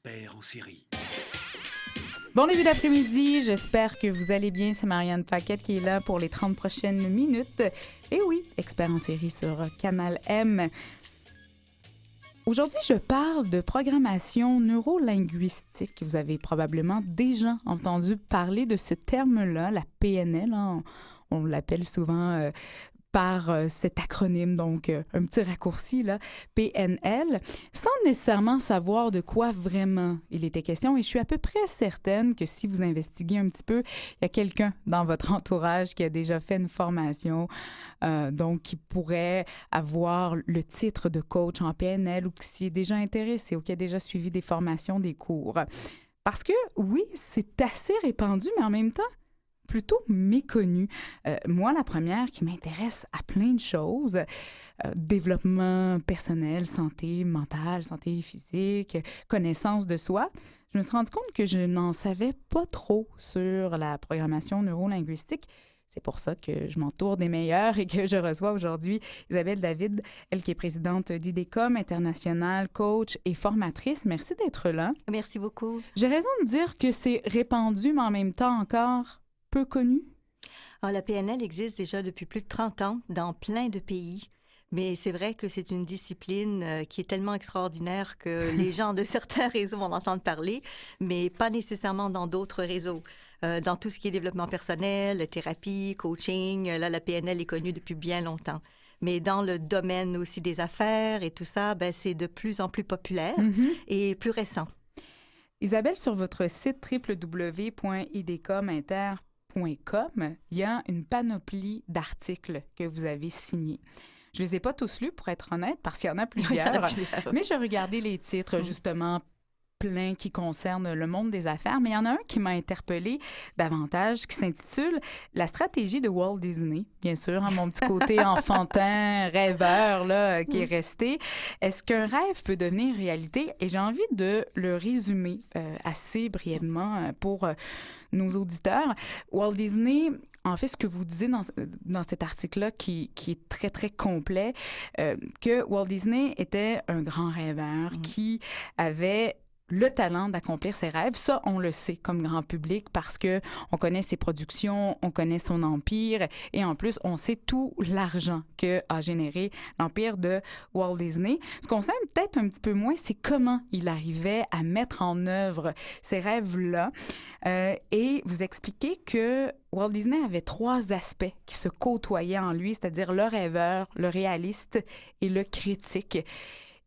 Experts en série. Bon début d'après-midi, j'espère que vous allez bien. C'est Marianne Paquette qui est là pour les 30 prochaines minutes. Et oui, expert en série sur Canal M. Aujourd'hui, je parle de programmation neurolinguistique. Vous avez probablement déjà entendu parler de ce terme-là, la PNL. Hein? On l'appelle souvent par cet acronyme, donc un petit raccourci, là, PNL, sans nécessairement savoir de quoi vraiment il était question. Et je suis à peu près certaine que si vous investiguez un petit peu, il y a quelqu'un dans votre entourage qui a déjà fait une formation, donc qui pourrait avoir le titre de coach en PNL ou qui s'y est déjà intéressé ou qui a déjà suivi des formations, des cours. Parce que oui, c'est assez répandu, mais en même temps, plutôt méconnue. Moi, la première qui m'intéresse à plein de choses, développement personnel, santé mentale, santé physique, connaissance de soi, je me suis rendu compte que je n'en savais pas trop sur la programmation neurolinguistique. C'est pour ça que je m'entoure des meilleurs et que je reçois aujourd'hui Isabelle David, elle qui est présidente d'IDECOM International, coach et formatrice. Merci d'être là. Merci beaucoup. J'ai raison de dire que c'est répandu, mais en même temps encore peu connu? Alors, la PNL existe déjà depuis plus de 30 ans dans plein de pays. Mais c'est vrai que c'est une discipline qui est tellement extraordinaire que les gens de certains réseaux vont en entendre parler, mais pas nécessairement dans d'autres réseaux. Dans tout ce qui est développement personnel, thérapie, coaching, là, la PNL est connue depuis bien longtemps. Mais dans le domaine aussi des affaires et tout ça, ben, c'est de plus en plus populaire et plus récent. Isabelle, sur votre site www.idecominter.com, il y a une panoplie d'articles que vous avez signés. Je ne les ai pas tous lus, pour être honnête, parce qu'il y en a plusieurs. Mais j'ai regardé les titres, justement, plein qui concernent le monde des affaires. Mais il y en a un qui m'a interpellée davantage, qui s'intitule « La stratégie de Walt Disney ». Bien sûr, hein, mon petit côté enfantin, rêveur, là, qui est resté. Est-ce qu'un rêve peut devenir réalité? Et j'ai envie de le résumer assez brièvement pour nos auditeurs. Walt Disney... En fait, ce que vous disiez dans cet article-là, qui est très, très complet, que Walt Disney était un grand rêveur qui avait le talent d'accomplir ses rêves. Ça, on le sait comme grand public parce que on connaît ses productions, on connaît son empire et en plus, on sait tout l'argent que a généré l'empire de Walt Disney. Ce qu'on sait peut-être un petit peu moins, c'est comment il arrivait à mettre en œuvre ces rêves-là. Et vous expliquez que Walt Disney avait 3 aspects qui se côtoyaient en lui, c'est-à-dire le rêveur, le réaliste et le critique.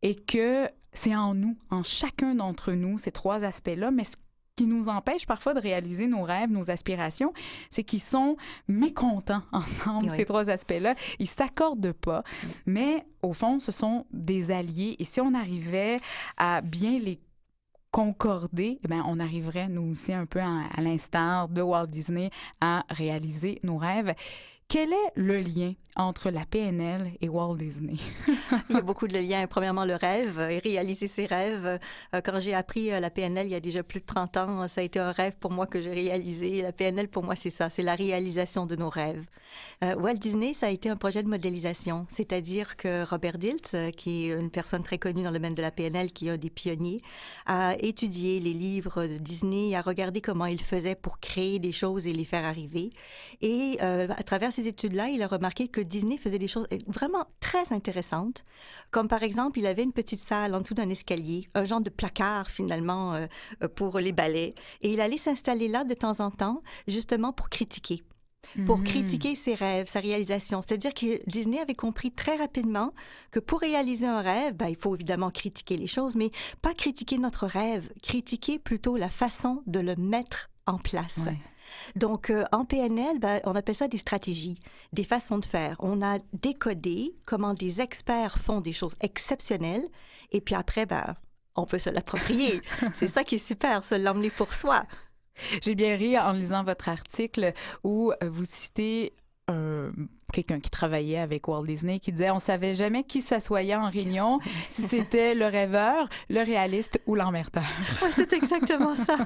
Et que c'est en nous, en chacun d'entre nous, ces 3 aspects-là, mais ce qui nous empêche parfois de réaliser nos rêves, nos aspirations, c'est qu'ils sont mécontents ensemble, ces 3 aspects-là. Ils ne s'accordent pas, mais au fond, ce sont des alliés. Et si on arrivait à bien les concorder, eh bien, on arriverait, nous aussi, un peu à l'instar de Walt Disney, à réaliser nos rêves. Quel est le lien entre la PNL et Walt Disney? Il y a beaucoup de liens. Premièrement, le rêve et réaliser ses rêves. Quand j'ai appris la PNL il y a déjà plus de 30 ans, ça a été un rêve pour moi que j'ai réalisé. La PNL, pour moi, c'est ça, c'est la réalisation de nos rêves. Walt Disney, ça a été un projet de modélisation, c'est-à-dire que Robert Dilts, qui est une personne très connue dans le domaine de la PNL, qui est un des pionniers, a étudié les livres de Disney, a regardé comment il faisait pour créer des choses et les faire arriver. Et à travers ces études-là, il a remarqué que Disney faisait des choses vraiment très intéressantes, comme par exemple, il avait une petite salle en dessous d'un escalier, un genre de placard finalement pour les ballets, et il allait s'installer là de temps en temps, justement pour critiquer. Pour critiquer ses rêves, sa réalisation. C'est-à-dire que Disney avait compris très rapidement que pour réaliser un rêve, ben, il faut évidemment critiquer les choses, mais pas critiquer notre rêve, critiquer plutôt la façon de le mettre en place. Ouais. Donc, en PNL, ben, on appelle ça des stratégies, des façons de faire. On a décodé comment des experts font des choses exceptionnelles et puis après, ben, on peut se l'approprier. C'est ça qui est super, se l'emmener pour soi. J'ai bien ri en lisant votre article où vous citez quelqu'un qui travaillait avec Walt Disney qui disait on savait jamais qui s'assoyait en réunion, si c'était le rêveur, le réaliste ou l'emmerteur. Oui, c'est exactement ça.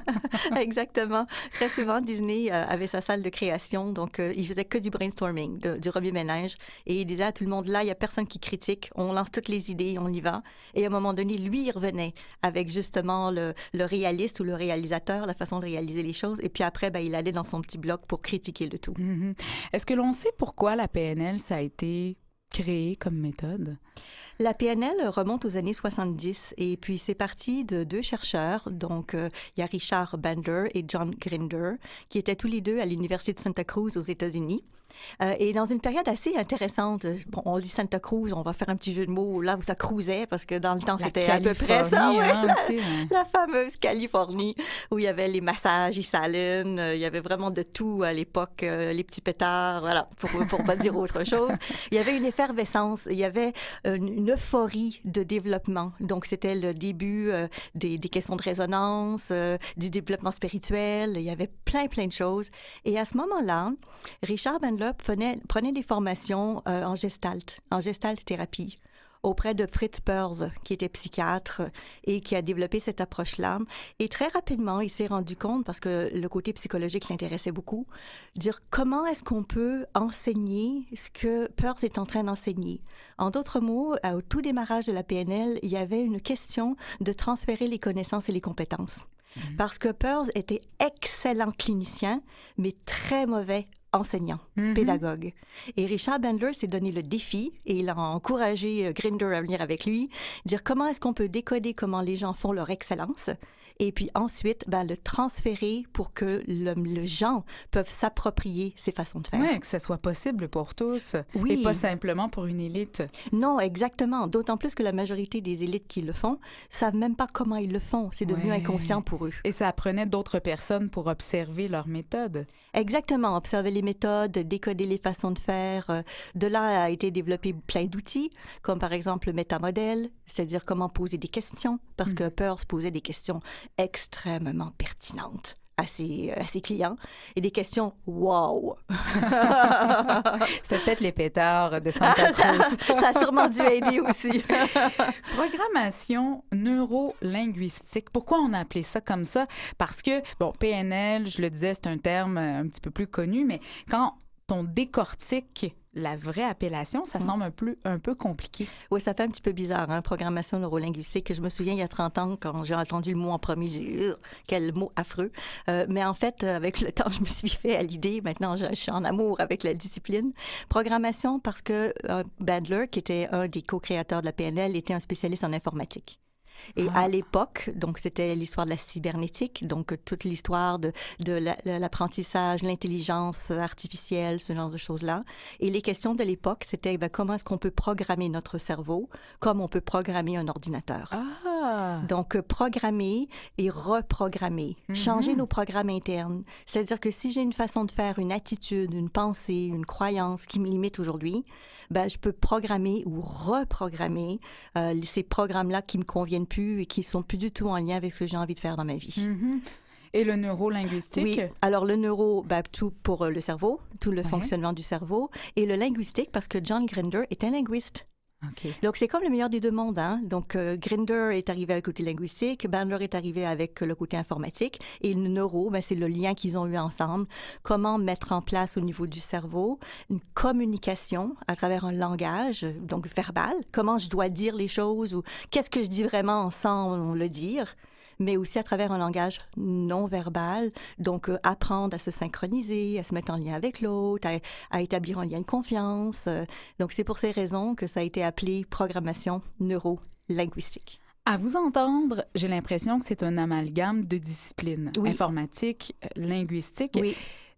Exactement. Très souvent, Disney avait sa salle de création, donc il faisait que du brainstorming, du remue-ménage, et il disait à tout le monde, là, il n'y a personne qui critique, on lance toutes les idées, on y va. Et à un moment donné, lui, il revenait avec justement le réaliste ou le réalisateur, la façon de réaliser les choses, et puis après, ben, il allait dans son petit bloc pour critiquer le tout. Mm-hmm. Est-ce que l'on sait pourquoi la PNL, ça a été créé comme méthode? La PNL remonte aux années 70 et puis c'est parti de deux chercheurs, donc il y a Richard Bandler et John Grinder, qui étaient tous les deux à l'Université de Santa Cruz aux États-Unis. Et dans une période assez intéressante, bon, on dit Santa Cruz, on va faire un petit jeu de mots là où ça cruisait, parce que dans le temps, c'était à peu près ça, la fameuse Californie, où il y avait les massages, les salons, il y avait vraiment de tout à l'époque, les petits pétards, voilà, pour pas dire autre chose. Il y avait une effervescence, il y avait une euphorie de développement. Donc, c'était le début des questions de résonance, du développement spirituel, il y avait plein de choses. Et à ce moment-là, Richard Bandler prenait des formations en gestalt thérapie auprès de Fritz Perls, qui était psychiatre et qui a développé cette approche-là. Et très rapidement, il s'est rendu compte, parce que le côté psychologique l'intéressait beaucoup, dire comment est-ce qu'on peut enseigner ce que Perls est en train d'enseigner. En d'autres mots, au tout démarrage de la PNL, il y avait une question de transférer les connaissances et les compétences. Parce que Perls était excellent clinicien, mais très mauvais enseignant, pédagogue. Et Richard Bandler s'est donné le défi et il a encouragé Grinder à venir avec lui, dire comment est-ce qu'on peut décoder comment les gens font leur excellence et puis ensuite le transférer pour que le gens peuvent s'approprier ces façons de faire. Oui, que ça soit possible pour tous et pas simplement pour une élite. Non, exactement. D'autant plus que la majorité des élites qui le font savent même pas comment ils le font. C'est devenu inconscient pour eux. Et ça apprenait d'autres personnes pour observer leurs méthodes. Exactement. Observer les méthodes, décoder les façons de faire. De là a été développé plein d'outils, comme par exemple le métamodèle, c'est-à-dire comment poser des questions, parce que Peirce posait des questions extrêmement pertinentes à ses clients, et des questions « wow ». C'était peut-être les pétards de Santa Cruz. Ça a sûrement dû aider aussi. Programmation neuro-linguistique. Pourquoi on a appelé ça comme ça? Parce que, bon, PNL, je le disais, c'est un terme un petit peu plus connu, mais quand on décortique la vraie appellation, ça semble un peu compliqué. Oui, ça fait un petit peu bizarre, hein, programmation neurolinguistique. Je me souviens, il y a 30 ans, quand j'ai entendu le mot en premier, j'ai dit « quel mot affreux ». Mais en fait, avec le temps, je me suis fait à l'idée. Maintenant, je suis en amour avec la discipline. Programmation, parce que Bandler, qui était un des co-créateurs de la PNL, était un spécialiste en informatique. Et à l'époque, donc c'était l'histoire de la cybernétique, donc toute l'histoire de l'apprentissage, l'intelligence artificielle, ce genre de choses-là. Et les questions de l'époque, c'était comment est-ce qu'on peut programmer notre cerveau comme on peut programmer un ordinateur. Donc, programmer et reprogrammer, changer nos programmes internes. C'est-à-dire que si j'ai une façon de faire, une attitude, une pensée, une croyance qui me limite aujourd'hui, je peux programmer ou reprogrammer ces programmes-là qui me conviennent plus et qui sont plus du tout en lien avec ce que j'ai envie de faire dans ma vie. Et le neurolinguistique? Oui. Alors, le neuro, tout pour le cerveau, tout le fonctionnement du cerveau. Et le linguistique, parce que John Grinder est un linguiste. Okay. Donc, c'est comme le meilleur des deux mondes. Hein? Donc, Grinder est arrivé avec le côté linguistique, Bandler est arrivé avec le côté informatique. Et le neuro, c'est le lien qu'ils ont eu ensemble. Comment mettre en place au niveau du cerveau une communication à travers un langage, donc verbal. Comment je dois dire les choses ou qu'est-ce que je dis vraiment sans le dire, mais aussi à travers un langage non verbal. Donc, apprendre à se synchroniser, à se mettre en lien avec l'autre, à établir un lien de confiance. Donc, c'est pour ces raisons que ça a été appelé programmation neuro-linguistique. À vous entendre, j'ai l'impression que c'est un amalgame de disciplines. Informatique, linguistique. Oui.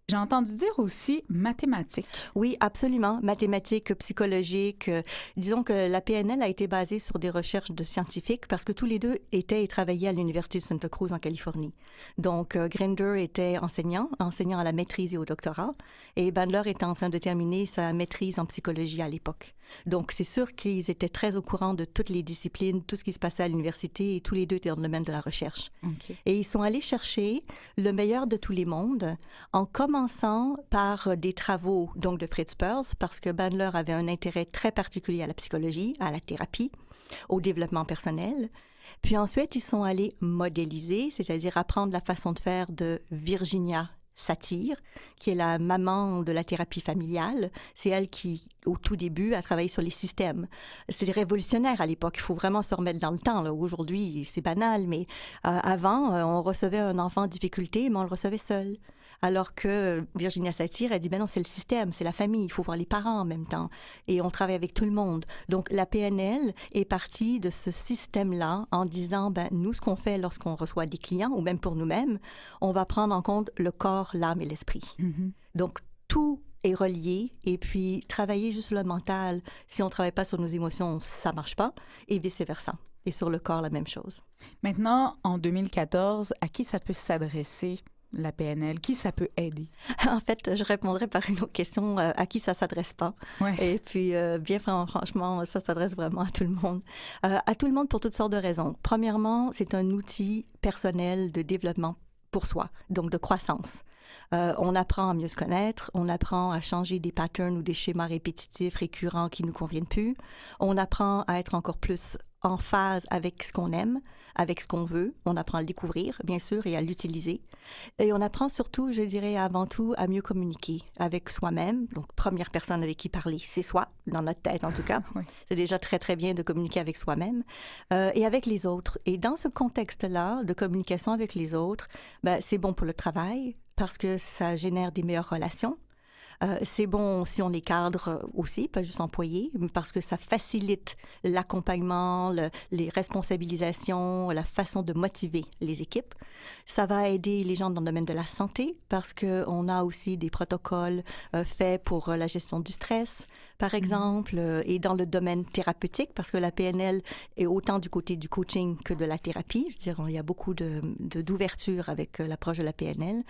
J'ai entendu dire aussi mathématiques. Oui, absolument. Mathématiques, psychologiques. Disons que la PNL a été basée sur des recherches de scientifiques parce que tous les deux étaient et travaillaient à l'Université de Santa Cruz en Californie. Donc, Grinder était enseignant à la maîtrise et au doctorat, et Bandler était en train de terminer sa maîtrise en psychologie à l'époque. Donc, c'est sûr qu'ils étaient très au courant de toutes les disciplines, tout ce qui se passait à l'université, et tous les deux étaient dans le domaine de la recherche. Okay. Et ils sont allés chercher le meilleur de tous les mondes en commençant commençant par des travaux donc de Fritz Perls, parce que Bandler avait un intérêt très particulier à la psychologie, à la thérapie, au développement personnel. Puis ensuite, ils sont allés modéliser, c'est-à-dire apprendre la façon de faire de Virginia Satir, qui est la maman de la thérapie familiale. C'est elle qui, au tout début, a travaillé sur les systèmes. C'est révolutionnaire à l'époque. Il faut vraiment se remettre dans le temps, là. Aujourd'hui, c'est banal, mais avant, on recevait un enfant en difficulté, mais on le recevait seul. Alors que Virginia Satir a dit, ben non, c'est le système, c'est la famille, il faut voir les parents en même temps. Et on travaille avec tout le monde. Donc, la PNL est partie de ce système-là en disant, ben nous, ce qu'on fait lorsqu'on reçoit des clients, ou même pour nous-mêmes, on va prendre en compte le corps, l'âme et l'esprit. Mm-hmm. Donc, tout est relié. Et puis, travailler juste sur le mental, si on ne travaille pas sur nos émotions, ça ne marche pas. Et vice-versa. Et sur le corps, la même chose. Maintenant, en 2014, à qui ça peut s'adresser? La PNL, qui ça peut aider? En fait, je répondrais par une autre question, à qui ça s'adresse pas. Ouais. Et puis, bien franchement, ça s'adresse vraiment à tout le monde. À tout le monde pour toutes sortes de raisons. Premièrement, c'est un outil personnel de développement pour soi, donc de croissance. On apprend à mieux se connaître, on apprend à changer des patterns ou des schémas répétitifs récurrents qui ne nous conviennent plus. On apprend à être encore plus en phase avec ce qu'on aime, avec ce qu'on veut. On apprend à le découvrir, bien sûr, et à l'utiliser. Et on apprend surtout, je dirais, avant tout, à mieux communiquer avec soi-même. Donc, première personne avec qui parler, c'est soi, dans notre tête en tout cas. Oui. C'est déjà très, très bien de communiquer avec soi-même et avec les autres. Et dans ce contexte-là de communication avec les autres, ben, c'est bon pour le travail parce que ça génère des meilleures relations. C'est bon si on est cadre aussi, pas juste employé, parce que ça facilite l'accompagnement, les responsabilisations, la façon de motiver les équipes. Ça va aider les gens dans le domaine de la santé, parce qu'on a aussi des protocoles faits pour la gestion du stress, par exemple, et dans le domaine thérapeutique, parce que la PNL est autant du côté du coaching que de la thérapie. Je veux dire, il y a beaucoup d'ouverture avec l'approche de la PNL.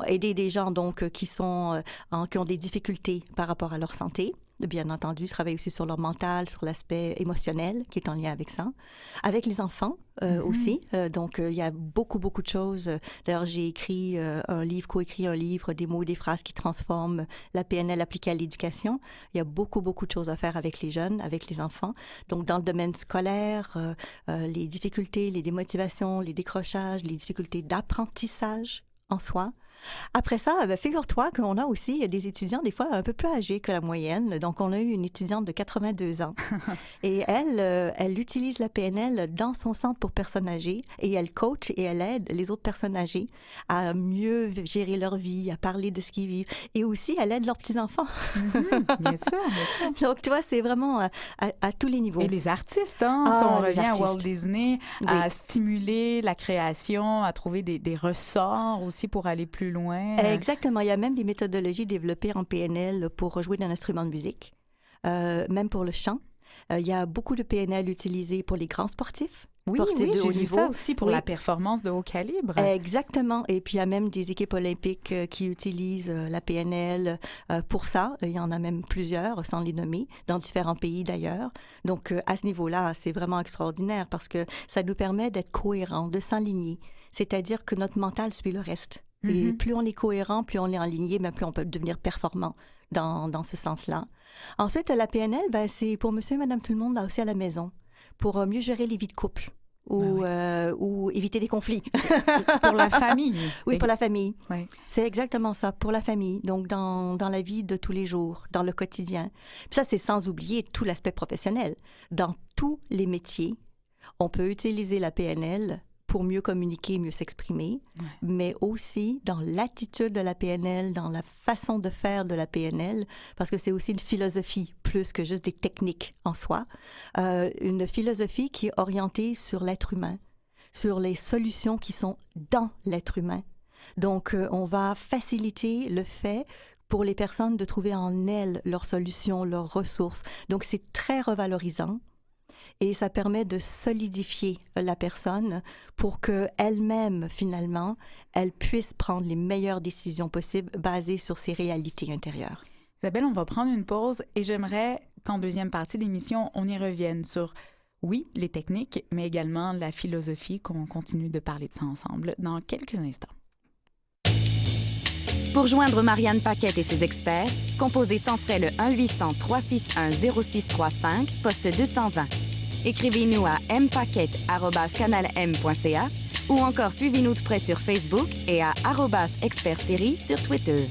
Aider des gens, donc, qui ont des difficultés par rapport à leur santé. Bien entendu, travailler aussi sur leur mental, sur l'aspect émotionnel qui est en lien avec ça. Avec les enfants aussi. Donc, il y a beaucoup, beaucoup de choses. D'ailleurs, j'ai écrit coécrit un livre, des mots et des phrases qui transforment la PNL appliquée à l'éducation. Il y a beaucoup, beaucoup de choses à faire avec les jeunes, avec les enfants. Donc, dans le domaine scolaire, les difficultés, les démotivations, les décrochages, les difficultés d'apprentissage en soi. Après ça, figure-toi qu'on a aussi des étudiants des fois un peu plus âgés que la moyenne. Donc, on a eu une étudiante de 82 ans et elle utilise la PNL dans son centre pour personnes âgées et elle coach et elle aide les autres personnes âgées à mieux gérer leur vie, à parler de ce qu'ils vivent et aussi elle aide leurs petits-enfants. Bien sûr, bien sûr. Donc, tu vois, c'est vraiment à tous les niveaux. Et les artistes, hein? Si on revient à Walt Disney, oui. À stimuler la création, à trouver des ressorts aussi pour aller plus loin. Exactement. Il y a même des méthodologies développées en PNL pour jouer d'un instrument de musique, même pour le chant. Il y a beaucoup de PNL utilisés pour les grands sportifs. Oui, j'ai vu ça aussi pour la performance de haut calibre. Exactement. Et puis, il y a même des équipes olympiques qui utilisent la PNL pour ça. Il y en a même plusieurs, sans les nommer, dans différents pays d'ailleurs. Donc, à ce niveau-là, c'est vraiment extraordinaire parce que ça nous permet d'être cohérents, de s'aligner. C'est-à-dire que notre mental suit le reste. Et plus on est cohérent, plus on est aligné, mais plus on peut devenir performant dans ce sens-là. Ensuite, la PNL, c'est pour monsieur et madame tout le monde, là aussi à la maison, pour mieux gérer les vies de couple ou éviter des conflits. Pour la famille. Oui, pour la famille. Oui. C'est exactement ça, pour la famille, donc dans la vie de tous les jours, dans le quotidien. Puis ça, c'est sans oublier tout l'aspect professionnel. Dans tous les métiers, on peut utiliser la PNL pour mieux communiquer, mieux s'exprimer, mais aussi dans l'attitude de la PNL, dans la façon de faire de la PNL, parce que c'est aussi une philosophie plus que juste des techniques en soi, une philosophie qui est orientée sur l'être humain, sur les solutions qui sont dans l'être humain. Donc, on va faciliter le fait pour les personnes de trouver en elles leurs solutions, leurs ressources. Donc, c'est très revalorisant. Et ça permet de solidifier la personne pour qu'elle-même, finalement, elle puisse prendre les meilleures décisions possibles basées sur ses réalités intérieures. Isabelle, on va prendre une pause et j'aimerais qu'en deuxième partie d'émission, on y revienne sur, oui, les techniques, mais également la philosophie, qu'on continue de parler de ça ensemble dans quelques instants. Pour joindre Marianne Paquette et ses experts, composez sans frais le 1-800-361-0635, poste 220. Écrivez-nous à mpaquette@canalm.ca ou encore suivez-nous de près sur Facebook et à @expertsérie sur Twitter.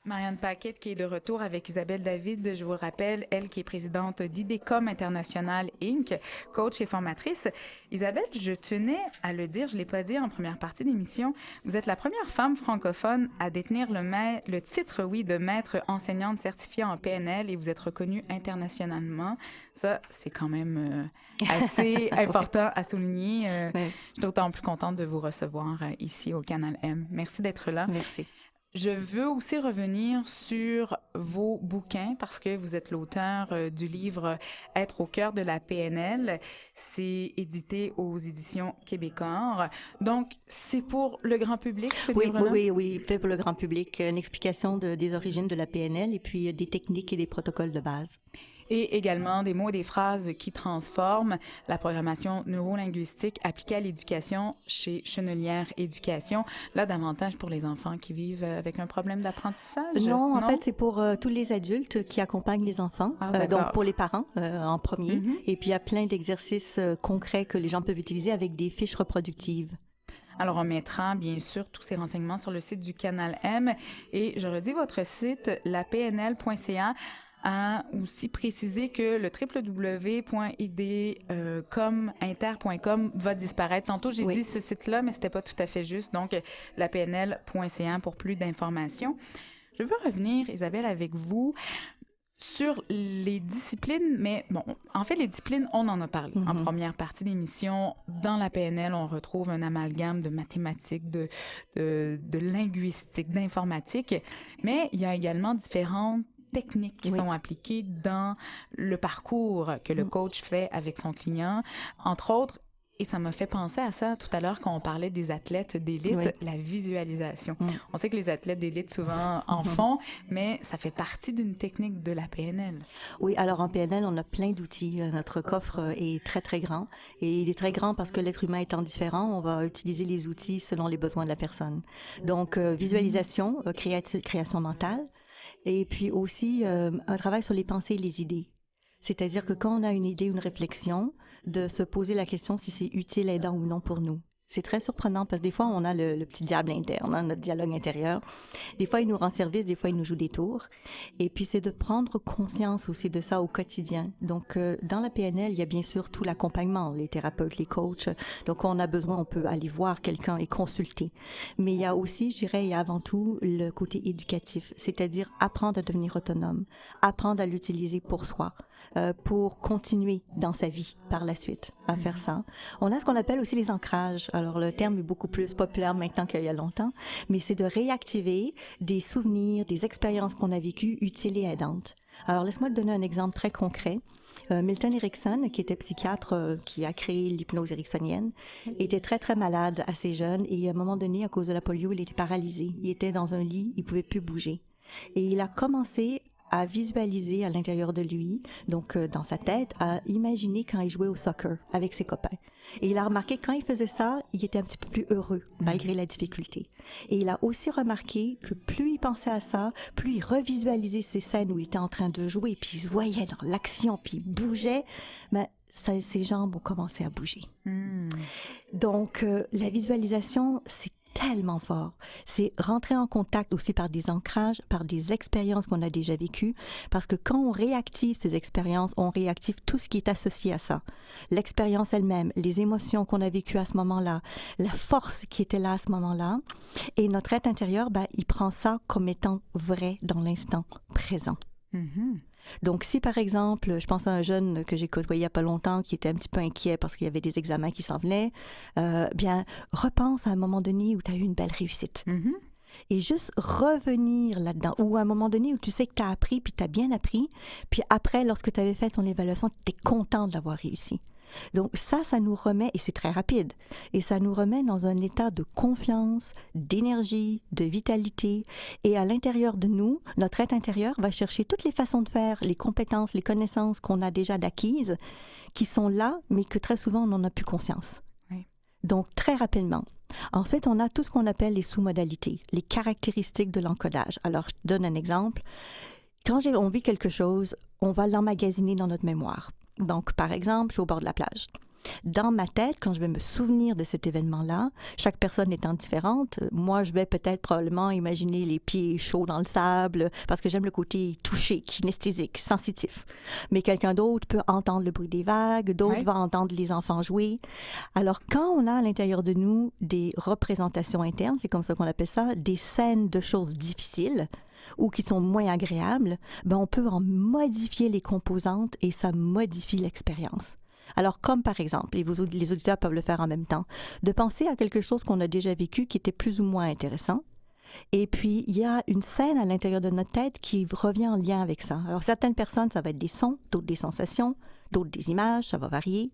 Marianne Paquette qui est de retour avec Isabelle David, je vous le rappelle, elle qui est présidente d'IDECOM International Inc., coach et formatrice. Isabelle, je tenais à le dire, je ne l'ai pas dit en première partie d'émission, vous êtes la première femme francophone à détenir le titre, oui, de maître enseignante certifiée en PNL et vous êtes reconnue internationalement. Ça, c'est quand même assez important à souligner. Oui. Je suis d'autant plus contente de vous recevoir ici au Canal M. Merci d'être là. Merci. Je veux aussi revenir sur vos bouquins parce que vous êtes l'auteur du livre Être au cœur de la PNL. C'est édité aux éditions Québécois. Donc, c'est pour le grand public, ce livre-là? Oui, fait pour le grand public. Une explication des origines de la PNL et puis des techniques et des protocoles de base. Et également des mots et des phrases qui transforment la programmation neurolinguistique appliquée à l'éducation chez Chenelière Éducation. Là, davantage pour les enfants qui vivent avec un problème d'apprentissage? Non, en fait, c'est pour tous les adultes qui accompagnent les enfants, donc pour les parents en premier. Et puis, il y a plein d'exercices concrets que les gens peuvent utiliser avec des fiches reproductives. Alors, on mettra bien sûr tous ces renseignements sur le site du Canal M. Et je redis votre site, lapnl.ca. A aussi précisé que le www.idcominter.com va disparaître. Tantôt, j'ai dit ce site-là, mais c'était pas tout à fait juste. Donc, lapnl.ca pour plus d'informations. Je veux revenir, Isabelle, avec vous sur les disciplines, mais bon, en fait, les disciplines, on en a parlé en première partie d'émission. Dans la PNL, on retrouve un amalgame de mathématiques, de linguistique, d'informatique, mais il y a également différentes techniques qui sont appliquées dans le parcours que le coach fait avec son client. Entre autres, et ça m'a fait penser à ça tout à l'heure quand on parlait des athlètes d'élite, la visualisation. On sait que les athlètes d'élite souvent en font, mais ça fait partie d'une technique de la PNL. Oui, alors en PNL, on a plein d'outils. Notre coffre est très, très grand. Et il est très grand parce que l'être humain étant différent, on va utiliser les outils selon les besoins de la personne. Donc, visualisation, création mentale, et puis aussi un travail sur les pensées et les idées. C'est-à-dire que quand on a une idée, une réflexion, de se poser la question si c'est utile, aidant ou non pour nous. C'est très surprenant parce que des fois, on a le petit diable interne, notre dialogue intérieur. Des fois, il nous rend service, des fois, il nous joue des tours. Et puis, c'est de prendre conscience aussi de ça au quotidien. Donc, dans la PNL, il y a bien sûr tout l'accompagnement, les thérapeutes, les coachs. Donc, on a besoin, on peut aller voir quelqu'un et consulter. Mais il y a aussi, je dirais, et avant tout, le côté éducatif, c'est-à-dire apprendre à devenir autonome, apprendre à l'utiliser pour soi. Pour continuer dans sa vie par la suite à faire ça. On a ce qu'on appelle aussi les ancrages. Alors, le terme est beaucoup plus populaire maintenant qu'il y a longtemps, mais c'est de réactiver des souvenirs, des expériences qu'on a vécues utiles et aidantes. Alors, laisse-moi te donner un exemple très concret. Milton Erickson, qui était psychiatre, qui a créé l'hypnose ericksonienne, était très, très malade assez jeune et à un moment donné, à cause de la polio, il était paralysé. Il était dans un lit, il ne pouvait plus bouger. Et il a commencé à visualiser à l'intérieur de lui, donc dans sa tête, à imaginer quand il jouait au soccer avec ses copains. Et il a remarqué quand il faisait ça, il était un petit peu plus heureux, malgré la difficulté. Et il a aussi remarqué que plus il pensait à ça, plus il revisualisait ces scènes où il était en train de jouer, puis il se voyait dans l'action, puis il bougeait, mais ses jambes ont commencé à bouger. Donc, la visualisation, c'est tellement fort. C'est rentrer en contact aussi par des ancrages, par des expériences qu'on a déjà vécues, parce que quand on réactive ces expériences, on réactive tout ce qui est associé à ça. L'expérience elle-même, les émotions qu'on a vécues à ce moment-là, la force qui était là à ce moment-là, et notre être intérieur, il prend ça comme étant vrai dans l'instant présent. Donc, si par exemple, je pense à un jeune que j'ai côtoyé il n'y a pas longtemps qui était un petit peu inquiet parce qu'il y avait des examens qui s'en venaient, bien, repense à un moment donné où tu as eu une belle réussite. Et juste revenir là-dedans, ou à un moment donné où tu sais que tu as appris, puis tu as bien appris, puis après, lorsque tu avais fait ton évaluation, tu es content de l'avoir réussi. Donc ça nous remet, et c'est très rapide, et ça nous remet dans un état de confiance, d'énergie, de vitalité, et à l'intérieur de nous, notre être intérieur va chercher toutes les façons de faire, les compétences, les connaissances qu'on a déjà acquises, qui sont là, mais que très souvent on n'en a plus conscience. Donc, très rapidement. Ensuite, on a tout ce qu'on appelle les sous-modalités, les caractéristiques de l'encodage. Alors, je te donne un exemple. Quand on vit quelque chose, on va l'emmagasiner dans notre mémoire. Donc, par exemple, je suis au bord de la plage. Dans ma tête, quand je vais me souvenir de cet événement-là, chaque personne étant différente, moi, je vais peut-être probablement imaginer les pieds chauds dans le sable parce que j'aime le côté touché, kinesthésique, sensitif. Mais quelqu'un d'autre peut entendre le bruit des vagues, d'autres vont entendre les enfants jouer. Alors, quand on a à l'intérieur de nous des représentations internes, c'est comme ça qu'on appelle ça, des scènes de choses difficiles, ou qui sont moins agréables, on peut en modifier les composantes et ça modifie l'expérience. Alors, comme par exemple, et les auditeurs peuvent le faire en même temps, de penser à quelque chose qu'on a déjà vécu qui était plus ou moins intéressant. Et puis, il y a une scène à l'intérieur de notre tête qui revient en lien avec ça. Alors, certaines personnes, ça va être des sons, d'autres des sensations, d'autres des images, ça va varier.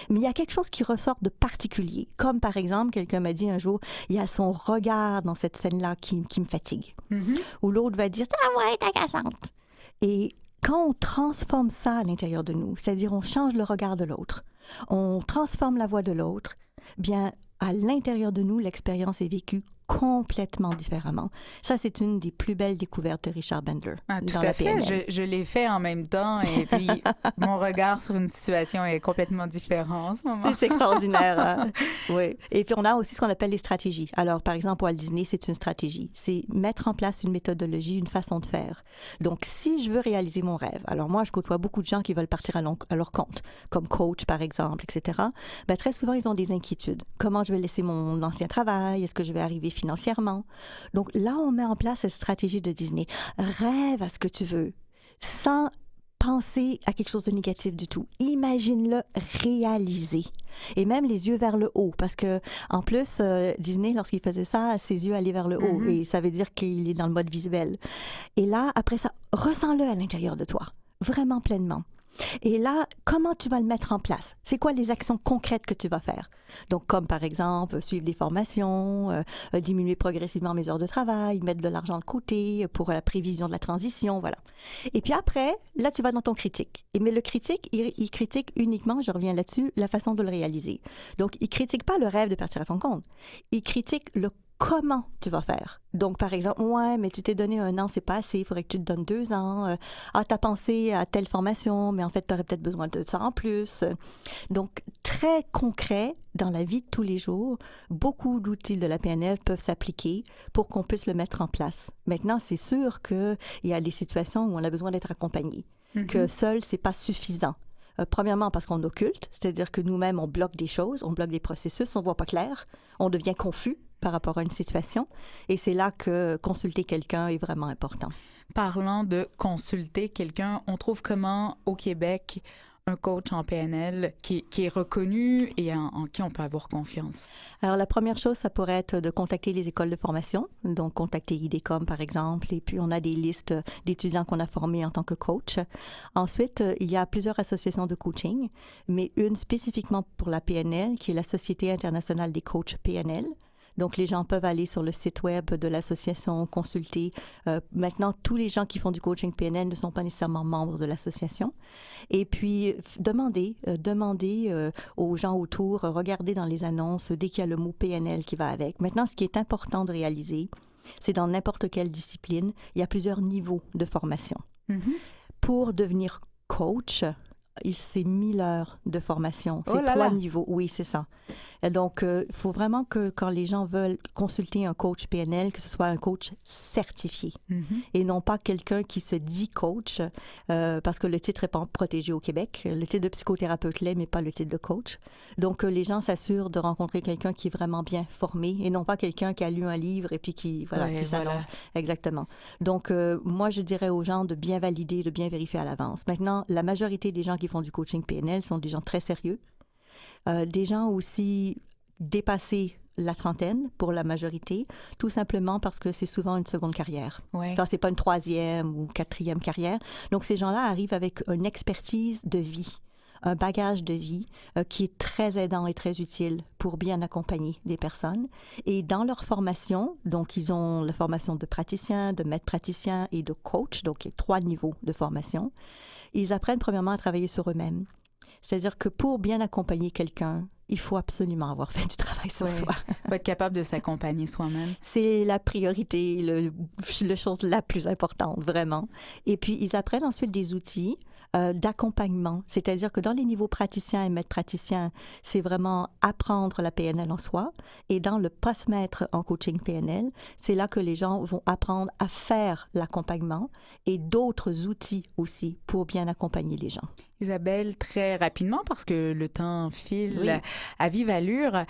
Mais il y a quelque chose qui ressort de particulier. Comme par exemple, quelqu'un m'a dit un jour, il y a son regard dans cette scène-là qui me fatigue. Ou l'autre va dire, ça va être agaçante. Et quand on transforme ça à l'intérieur de nous, c'est-à-dire on change le regard de l'autre, on transforme la voix de l'autre, bien, à l'intérieur de nous, l'expérience est vécue complètement différemment. Ça, c'est une des plus belles découvertes de Richard Bandler dans la PNL. Je l'ai fait en même temps et puis mon regard sur une situation est complètement différent en ce moment. C'est extraordinaire. Hein? Oui. Et puis, on a aussi ce qu'on appelle les stratégies. Alors, par exemple, Walt Disney, c'est une stratégie. C'est mettre en place une méthodologie, une façon de faire. Donc, si je veux réaliser mon rêve, alors moi, je côtoie beaucoup de gens qui veulent partir à leur compte, comme coach, par exemple, etc. Bien, très souvent, ils ont des inquiétudes. Comment je vais laisser mon ancien travail? Est-ce que je vais arriver financièrement? Donc là, on met en place cette stratégie de Disney. Rêve à ce que tu veux, sans penser à quelque chose de négatif du tout. Imagine-le réaliser. Et même les yeux vers le haut, parce que en plus, Disney, lorsqu'il faisait ça, ses yeux allaient vers le haut, et ça veut dire qu'il est dans le mode visuel. Et là, après ça, ressens-le à l'intérieur de toi, vraiment pleinement. Et là, comment tu vas le mettre en place? C'est quoi les actions concrètes que tu vas faire? Donc, comme par exemple, suivre des formations, diminuer progressivement mes heures de travail, mettre de l'argent de côté pour la prévision de la transition, voilà. Et puis après, là, tu vas dans ton critique. Mais le critique, il critique uniquement, je reviens là-dessus, la façon de le réaliser. Donc, il critique pas le rêve de partir à ton compte. Il critique le comment tu vas faire. Donc, par exemple, ouais, mais tu t'es donné 1 an, c'est pas assez, il faudrait que tu te donnes 2 ans. T'as pensé à telle formation, mais en fait, tu aurais peut-être besoin de ça en plus. Donc, très concret, dans la vie de tous les jours, beaucoup d'outils de la PNL peuvent s'appliquer pour qu'on puisse le mettre en place. Maintenant, c'est sûr qu'il y a des situations où on a besoin d'être accompagné, que seul, c'est pas suffisant. Premièrement, parce qu'on occulte, c'est-à-dire que nous-mêmes, on bloque des choses, on bloque des processus, on ne voit pas clair, on devient confus par rapport à une situation. Et c'est là que consulter quelqu'un est vraiment important. Parlant de consulter quelqu'un, on trouve comment, au Québec, un coach en PNL qui est reconnu et en qui on peut avoir confiance? Alors, la première chose, ça pourrait être de contacter les écoles de formation, donc contacter IDECOM, par exemple, et puis on a des listes d'étudiants qu'on a formés en tant que coach. Ensuite, il y a plusieurs associations de coaching, mais une spécifiquement pour la PNL, qui est la Société internationale des coachs PNL. Donc, les gens peuvent aller sur le site web de l'association, consulter. Maintenant, tous les gens qui font du coaching PNL ne sont pas nécessairement membres de l'association. Et puis, demander aux gens autour, regarder dans les annonces dès qu'il y a le mot PNL qui va avec. Maintenant, ce qui est important de réaliser, c'est dans n'importe quelle discipline, il y a plusieurs niveaux de formation. Mm-hmm. Pour devenir coach, c'est 1000 heures de formation. C'est 3 niveaux. Oui, c'est ça. Et donc, il faut vraiment que quand les gens veulent consulter un coach PNL, que ce soit un coach certifié et non pas quelqu'un qui se dit coach parce que le titre n'est pas protégé au Québec. Le titre de psychothérapeute l'est, mais pas le titre de coach. Donc, les gens s'assurent de rencontrer quelqu'un qui est vraiment bien formé et non pas quelqu'un qui a lu un livre et puis qui s'annonce. Exactement. Donc, moi, je dirais aux gens de bien valider, de bien vérifier à l'avance. Maintenant, la majorité des gens qui font du coaching PNL sont des gens très sérieux, des gens aussi dépassés la trentaine pour la majorité, tout simplement parce que c'est souvent une seconde carrière. Ouais. C'est pas une troisième ou quatrième carrière. Donc, ces gens-là arrivent avec une expertise de vie, un bagage de vie qui est très aidant et très utile pour bien accompagner des personnes. Et dans leur formation, donc ils ont la formation de praticien, de maître praticien et de coach, donc il y a 3 niveaux de formation. Ils apprennent premièrement à travailler sur eux-mêmes. C'est-à-dire que pour bien accompagner quelqu'un, il faut absolument avoir fait du travail sur soi. Il faut être capable de s'accompagner soi-même. C'est la priorité, la chose la plus importante, vraiment. Et puis, ils apprennent ensuite des outils d'accompagnement. C'est-à-dire que dans les niveaux praticien et maître praticien, c'est vraiment apprendre la PNL en soi. Et dans le post-maître en coaching PNL, c'est là que les gens vont apprendre à faire l'accompagnement et d'autres outils aussi pour bien accompagner les gens. Isabelle, très rapidement, parce que le temps file à vive allure,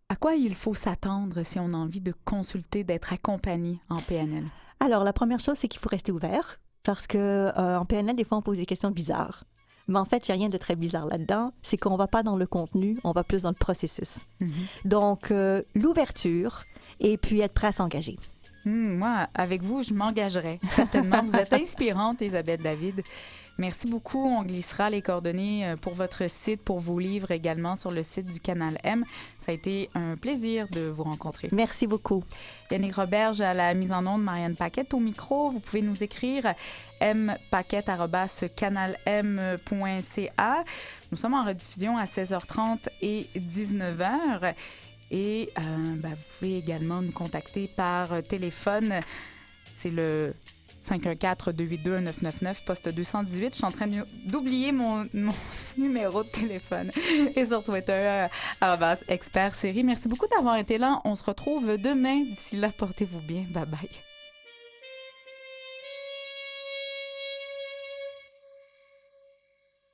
à quoi il faut s'attendre si on a envie de consulter, d'être accompagné en PNL? Alors, la première chose, c'est qu'il faut rester ouvert parce qu'en PNL, des fois, on pose des questions bizarres. Mais en fait, il n'y a rien de très bizarre là-dedans. C'est qu'on ne va pas dans le contenu, on va plus dans le processus. Donc, l'ouverture et puis être prêt à s'engager. Moi, avec vous, je m'engagerai, certainement. Vous êtes inspirante, Isabelle David. Merci beaucoup. On glissera les coordonnées pour votre site, pour vos livres également sur le site du Canal M. Ça a été un plaisir de vous rencontrer. Merci beaucoup. Yannick Roberge à la mise en onde, Marianne Paquette au micro. Vous pouvez nous écrire mpaquette@canalm.ca. Nous sommes en rediffusion à 16h30 et 19h. Et vous pouvez également nous contacter par téléphone. C'est le 514-282-1999, poste 218. Je suis en train d'oublier mon numéro de téléphone. Et sur Twitter, @expertsérie. Merci beaucoup d'avoir été là. On se retrouve demain. D'ici là, portez-vous bien. Bye bye.